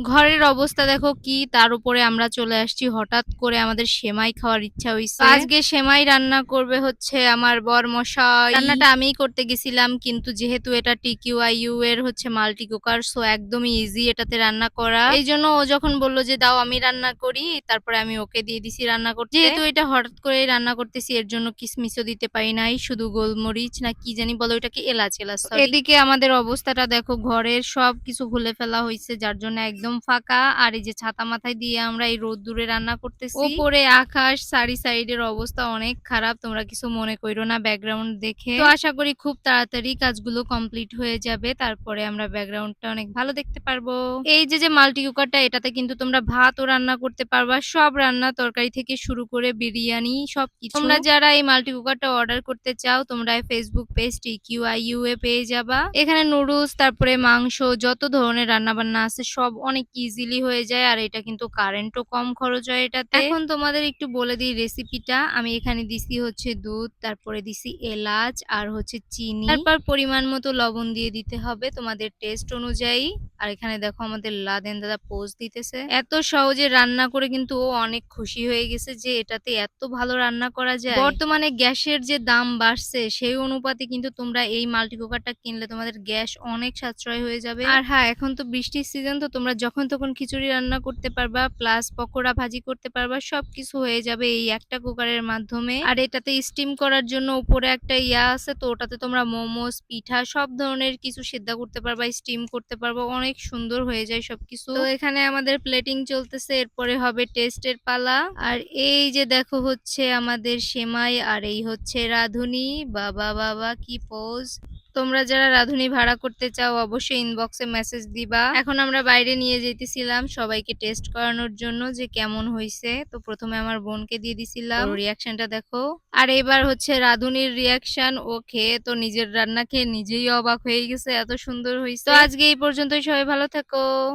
ঘরের অবস্থা দেখো কি, তার উপরে আমরা চলে আসছি হঠাৎ করে, আমাদের সেমাই খাওয়ার ইচ্ছা হইছে। আজকে সেমাই রান্না করবে হচ্ছে আমার বরমশাই। রান্নাটা আমিই করতে গেছিলাম, কিন্তু যেহেতু এটা TQIU এর হচ্ছে মাল্টি কুকার, সো একদমই ইজি এটাতে রান্না করা। এই জন্য ও যখন বললো যে দাও আমি রান্না করি, তারপরে আমি ওকে দিয়ে দিছি রান্না করতে। যেহেতু এটা হঠাৎ করে রান্না করতেছি, এর জন্য কিসমিসও দিতে পারি নাই, শুধু গোলমরিচ না কি জানি বলো এটাকে, এলাচ এলাচ। এদিকে আমাদের অবস্থাটা দেখো, ঘরের সব কিছু খুলে ফেলা হয়েছে, যার জন্য একদম ফাঁকা। আর এই যে ছাতা মাথায় দিয়ে আমরা এই রোদ্দুরে রান্না করতেছি। উপরে আকাশ, সারি সাইডের অবস্থা অনেক খারাপ, তোমরা কিছু মনে করো না ব্যাকগ্রাউন্ড দেখে। তো আশা করি খুব তাড়াতাড়ি কাজগুলো কমপ্লিট হয়ে যাবে, তারপরে আমরা ব্যাকগ্রাউন্ডটা অনেক ভালো দেখতে পারবো। এই যে যে মাল্টি কুকারটা, এটাতে কিন্তু তোমরা ভাতও রান্না করতে পারবা, সব রান্না তরকারি থেকে শুরু করে বিরিয়ানি সবকিছু। তোমরা যারা এই মাল্টি কুকারটা অর্ডার করতে চাও, তোমরা ফেসবুক পেজ TQIU এ পেয়ে যাবা। এখানে নুডলস, তারপরে মাংস, যত ধরনের রান্না বান্না আছে সব অনেক ইজিলি হয়ে যায়, আর এটা কিন্তু কারেন্টও কম খরচ হয় এটাতে। এখন তোমাদের একটু বলে দিই রেসিপিটা। আমি এখানে দিছি হচ্ছে দুধ, তারপরে দিছি এলাচ আর হচ্ছে চিনি, তারপর পরিমাণ মতো লবণ দিয়ে দিতে হবে তোমাদের টেস্ট অনুযায়ী। আর এখানে দেখো আমাদের লাদেন দাদা পোজ দিতেছে। এত সহজে রান্না করে কিন্তু ও অনেক খুশি হয়ে গেছে যে এটাতে এত ভালো রান্না করা যায়। বর্তমানে গ্যাসের যে দাম বাড়ছে, সেই অনুপাতে কিন্তু তোমরা এই মাল্টি কুকারটা কিনলে তোমাদের গ্যাস অনেক সাশ্রয় হয়ে যাবে। আর হ্যাঁ, এখন তো বৃষ্টির সিজন, তো তোমরা যখন তখন খিচুড়ি রান্না করতে পারবা, প্লাস পকোড়া ভাজি করতে পারবা, সবকিছু হয়ে যাবে এই একটা কুকারের মাধ্যমে। আর এটাতে স্টিম করার জন্য উপরে একটা ইয়া আছে, তো ওটাতে তোমরা মোমোস, পিঠা, সব ধরনের কিছু সিদ্ধ করতে পারবা, স্টিম করতে পারবা, অনেক সুন্দর হয়ে যায় সবকিছু। তো এখানে আমাদের প্লেটিং চলতেছে, এরপরে হবে টেস্টের পালা। আর এই যে দেখো হচ্ছে আমাদের সেমাই, আর এই হচ্ছে রাঁধুনি। বাবা বাবা কি পোজ! তোমরা যারা রাঁধুনি ভাড়া করতে চাও অবশ্যই ইনবক্সে মেসেজ দিবা। এখন আমরা বাইরে নিয়ে যেতেছিলাম সবাইকে টেস্ট করানোর জন্য যে কেমন হয়েছে। তো প্রথমে আমার বোনকে দিয়ে দিছিলাম, ওর রিয়াকশনটা দেখো। আর এবার হচ্ছে রাঁধুনির রিয়াকশন, ও খেয়ে তো নিজের রান্না খেয়ে নিজেই অবাক হয়ে গেছে, এত সুন্দর হয়েছে। তো আজকে এই পর্যন্তই, সবাই ভালো থেকো।